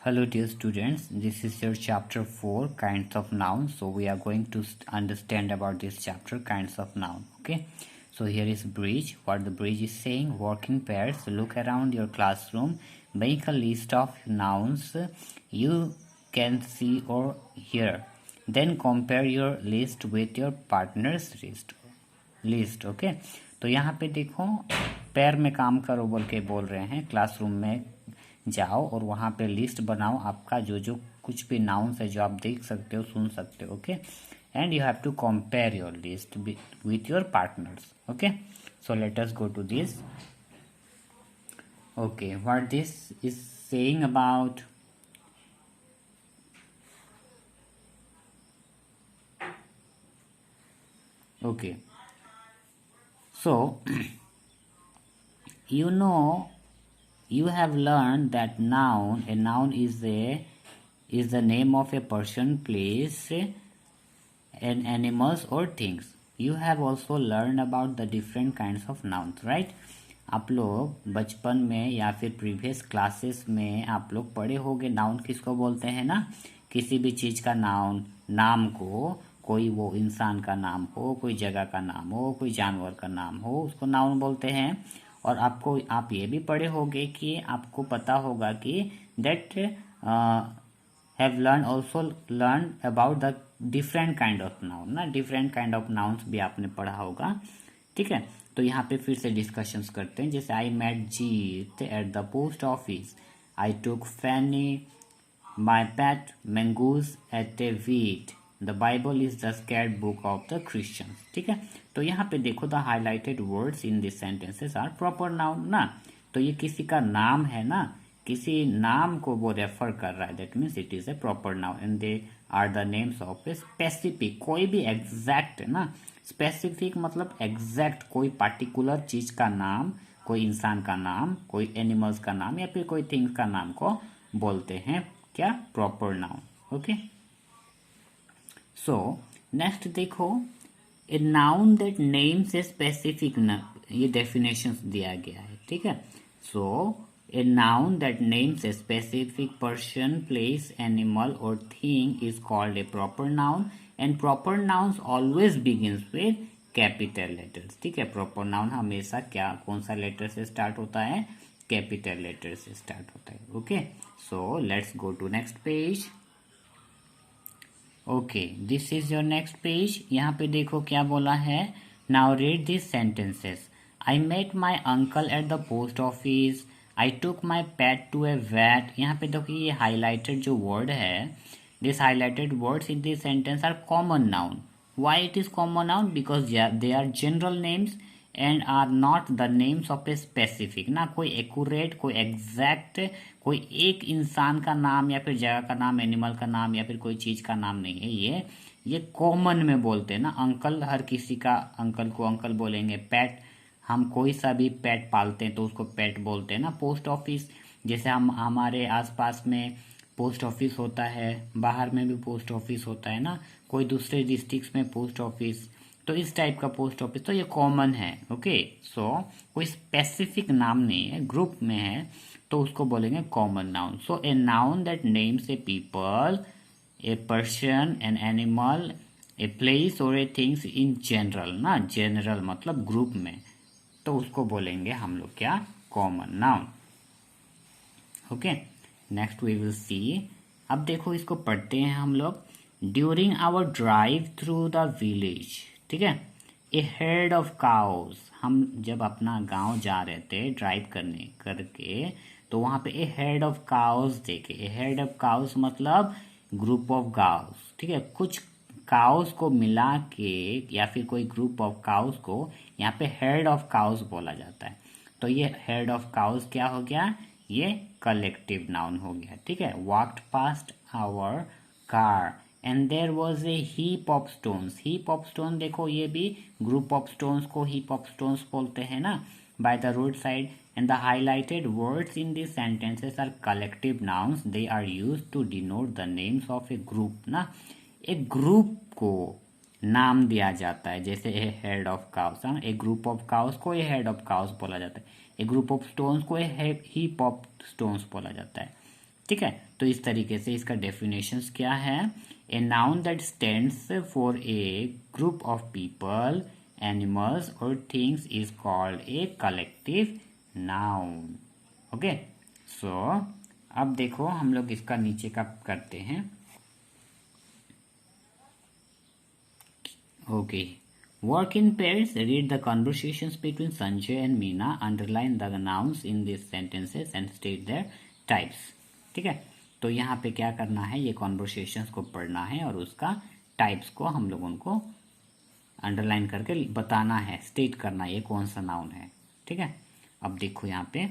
Hello dear students, this is your chapter 4 kinds of nouns. So we are going to understand about this chapter kinds of noun. Okay, so here is bridge. What the bridge is saying: working pairs, look around your classroom, make a list of nouns you can see or hear, then compare your list with your partner's list. Okay, तो यहाँ पे देखो पैर में काम करो बोल के बोल रहे हैं। क्लासरूम में जाओ और वहाँ पे लिस्ट बनाओ आपका जो जो कुछ भी नाउन्स है जो आप देख सकते हो सुन सकते हो। Okay, and you have to compare your list with your partners. Okay, so let us go to this. Okay, what this is saying about okay, so you know, you have learned that a noun is the name of a person, place, and animals or things. You have also learned about the different kinds of nouns, right? आप लोग बचपन में या फिर previous classes में आप लोग पढ़े होंगे नाउन किसको बोलते हैं ना। किसी भी चीज का नाउन, नाम को, कोई वो इंसान का नाम हो, कोई जगह का नाम हो, कोई जानवर का नाम हो, उसको नाउन बोलते हैं। और आप ये भी पढ़े होंगे कि आपको पता होगा कि that have learn about the different kind of noun ना। डिफरेंट काइंड ऑफ नाउन्स भी आपने पढ़ा होगा। ठीक है, तो यहाँ पे फिर से डिस्कशंस करते हैं। जैसे I met Jeet at the post office, I took Fanny my pet mongoose at a vet, the Bible is the scared book of the Christians. ठीक है, तो यहाँ पे देखो the highlighted words in this sentences are proper noun ना। तो ये किसी का नाम है ना, किसी नाम को वो रेफर कर रहा है, that means it is a proper noun and they are the names of a specific, कोई भी एग्जैक्ट ना। स्पेसिफिक मतलब एग्जैक्ट, कोई पार्टिकुलर चीज का नाम, कोई इंसान का नाम, कोई एनिमल्स का नाम या फिर कोई थिंग्स का नाम को बोलते हैं क्या, proper noun. Okay, so next देखो, a noun that names a specific, ये डेफिनेशन दिया गया है। ठीक है, so a noun that names a specific person, place, animal और thing is called a proper noun and proper nouns always begins with capital letters. ठीक है, proper noun हमेशा क्या, कौन सा लेटर से स्टार्ट होता है, कैपिटल लेटर से स्टार्ट होता है। Okay, so let's go to next page. Okay, this is your next page. यहाँ पे देखो क्या बोला है, now read this sentences. I met my uncle at the post office, I took my pet to a vet. यहाँ पे देखो ये हाईलाइटेड जो वर्ड है, this highlighted words in this sentence are common noun. Why it is common noun, because they are general names and are not the names of a specific ना। कोई accurate, कोई exact, कोई एक इंसान का नाम या फिर जगह का नाम, एनिमल का नाम या फिर कोई चीज का नाम नहीं है। ये कॉमन में बोलते हैं ना। अंकल, हर किसी का अंकल को अंकल बोलेंगे। पेट, हम कोई सा भी पेट पालते हैं तो उसको पेट बोलते हैं ना। पोस्ट ऑफिस, जैसे हम हमारे आसपास में पोस्ट ऑफिस होता है, बाहर में भी पोस्ट ऑफिस होता है ना, कोई दूसरे डिस्ट्रिक्ट में पोस्ट ऑफिस, तो इस टाइप का पोस्ट ऑफिस, तो ये कॉमन है। ओके, सो कोई स्पेसिफिक नाम नहीं है, ग्रुप में है तो उसको बोलेंगे common noun. So a noun that names a people, a person, an animal, a place और ए थिंग्स इन जनरल ना। जनरल मतलब ग्रुप में, तो उसको बोलेंगे हम लोग क्या, common noun. Okay, next we will see. अब देखो इसको पढ़ते हैं हम लोग। During our drive through the village, ठीक है, ए हेड ऑफ काउस, हम जब अपना गांव जा रहे थे ड्राइव करने करके, तो वहां पे ए हेड ऑफ काउस देखे। ए हेड ऑफ काउस मतलब ग्रुप ऑफ काउस। ठीक है, कुछ काउस को मिला के या फिर कोई ग्रुप ऑफ काउस को यहाँ पे हेड ऑफ काउस बोला जाता है। तो ये हेड ऑफ काउस क्या हो गया, ये कलेक्टिव नाउन हो गया। ठीक है, walked past our car and there was a heap of stones. Heap of stone देखो, ये भी ग्रुप ऑफ स्टोन्स को हीप ऑफ स्टोन्स बोलते हैं ना, by the road side. And the highlighted words in this sentences are collective nouns, they are used to denote the names of a group ना। एक ग्रुप को नाम दिया जाता है, जैसे a herd of cows, a group of cows को ए हेड ऑफ काउस बोला जाता है। ए ग्रुप ऑफ स्टोन्स को ए हीप ऑफ स्टोन्स बोला जाता है। ठीक है। तो इस तरीके से इसका डेफिनेशंस क्या है, a noun that stands for a group of people, animals और things is called a collective noun. Okay, so अब देखो हम लोग इसका नीचे का करते हैं। ओके, work in pairs, read the conversations between Sanjay and Meena, underline the nouns in these sentences and state their types। ठीक है, तो यहाँ पे क्या करना है, ये कॉन्वर्सेशंस को पढ़ना है और उसका टाइप्स को हम लोगों को अंडरलाइन करके बताना है, स्टेट करना है ये कौन सा नाउन है। ठीक है, अब देखो यहाँ पे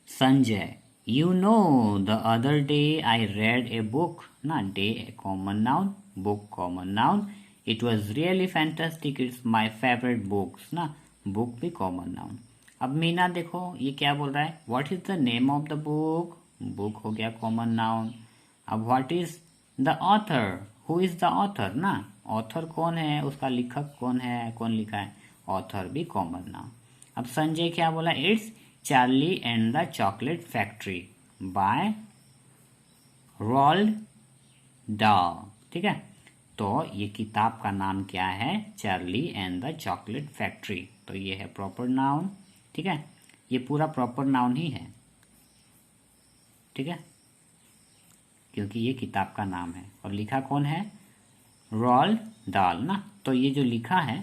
Sanjay, you know the other day I read a book ना, day common noun, book common noun, it was really fantastic, it's my favourite books ना, बुक भी कॉमन नाउन। अब मीना देखो ये क्या बोल रहा है, what is the name of the book, book हो गया कॉमन नाउन। अब what is the author, who is the author ना, ऑथर कौन है, उसका लेखक कौन है, कौन लिखा है, ऑथर भी कॉमन नाउन। अब संजय क्या बोला, it's Charlie and the chocolate factory by Roald Dahl. ठीक है, तो ये किताब का नाम क्या है, Charlie and the chocolate factory, तो ये है प्रॉपर नाउन। ठीक है, ये पूरा प्रॉपर नाउन ही है। ठीक है, क्योंकि ये किताब का नाम है और लिखा कौन है, रोल्ड डाल ना, तो ये जो लिखा है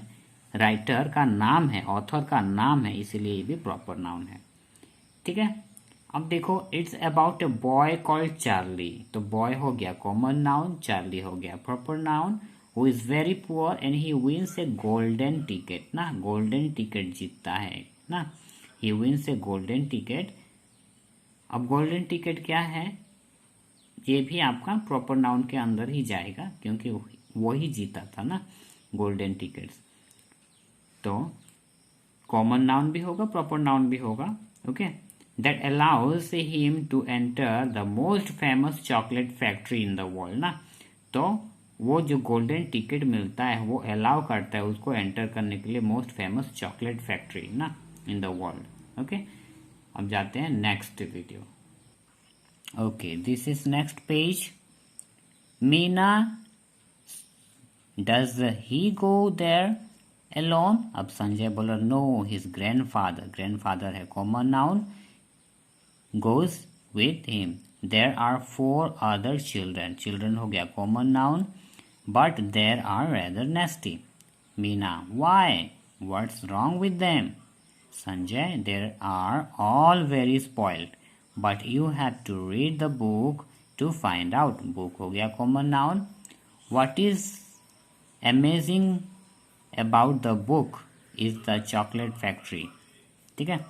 राइटर का नाम है, ऑथर का नाम है, इसीलिए ये भी प्रॉपर नाउन है। ठीक है, अब देखो it's about a boy called Charlie, तो बॉय हो गया कॉमन नाउन, चार्ली हो गया proper noun, who is very poor and he wins a golden ticket ना, गोल्डन टिकट जीतता है ना, he wins a golden ticket. अब गोल्डन टिकट क्या है, ये भी आपका प्रॉपर नाउन के अंदर ही जाएगा क्योंकि वो ही जीता था ना गोल्डन टिकट्स, तो कॉमन नाउन भी होगा प्रॉपर नाउन भी होगा। Okay, that allows him to enter the most famous chocolate factory in the world ना, तो वो जो गोल्डन टिकट मिलता है वो अलाउ करता है उसको एंटर करने के लिए मोस्ट फेमस चॉकलेट फैक्ट्री ना इन द वर्ल्ड। ओके, अब जाते हैं next video. Okay, this is next page. Meena, does he go there alone, अब संजय बोला नो, हिज ग्रैंडफादर, ग्रैंडफादर है common noun, goes with him. There are 4 other children. Children हो गया common noun, but there are rather nasty. Meena, why? What's wrong with them? Sanjay, they are all very spoiled, but you have to read the book to find out. Book हो गया common noun. What is amazing about the book is the chocolate factory. ठीक है,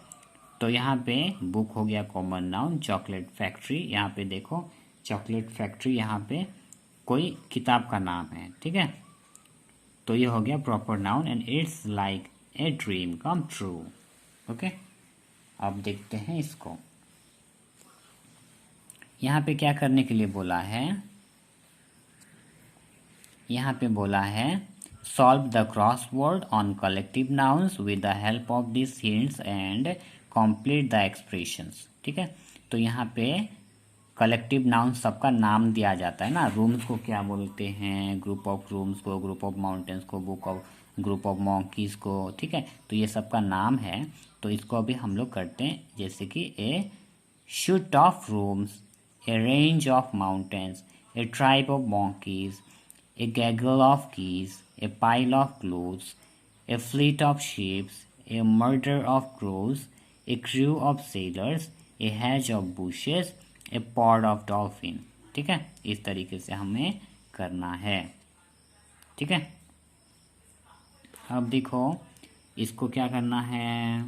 तो यहाँ पे book हो गया common noun, chocolate factory, यहाँ पे देखो चॉकलेट फैक्ट्री यहाँ पे कोई किताब का नाम है। ठीक है, तो ये हो गया proper noun and it's like a dream come true. Okay, अब देखते हैं इसको, यहाँ पे क्या करने के लिए बोला है, यहाँ पे बोला है solve the crossword on collective nouns with the help of this hints and complete the expressions. ठीक है, तो यहाँ पे कलेक्टिव नाउन सबका नाम दिया जाता है ना, रूम्स को क्या बोलते हैं, ग्रुप ऑफ रूम्स को, ग्रुप ऑफ माउंटेन्स को, book of group of monkeys को। ठीक है, तो ये सबका नाम है, तो इसको अभी हम लोग करते हैं, जैसे कि a suite of rooms, a range of mountains, a tribe of monkeys, a gaggle of geese, a pile of clothes, a fleet of ships, a murder of crows, a crew of sailors, a hedge of bushes, a pod of dolphin। ठीक है, इस तरीके से हमें करना है। ठीक है, अब देखो इसको क्या करना है,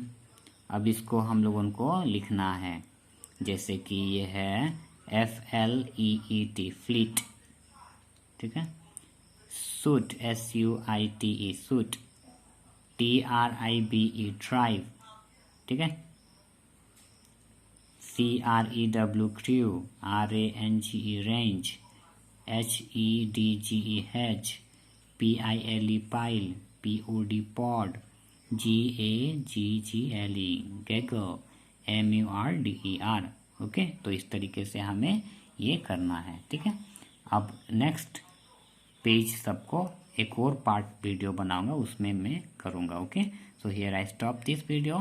अब इसको हम लोगों को लिखना है, जैसे कि ये है FLEET फ्लीट। ठीक है, suit SUITE suit, TRIBE tribe. ठीक है, CREW crew, RANGE range, HEDGE hedge, PILE pile, POD pod, GAGGLE gaggle, MURDER okay, तो इस तरीके से हमें ये करना है, ठीक है। अब नेक्स्ट पेज सबको एक और पार्ट वीडियो बनाऊंगा, उसमें मैं करूंगा। Okay, so here I stop this video.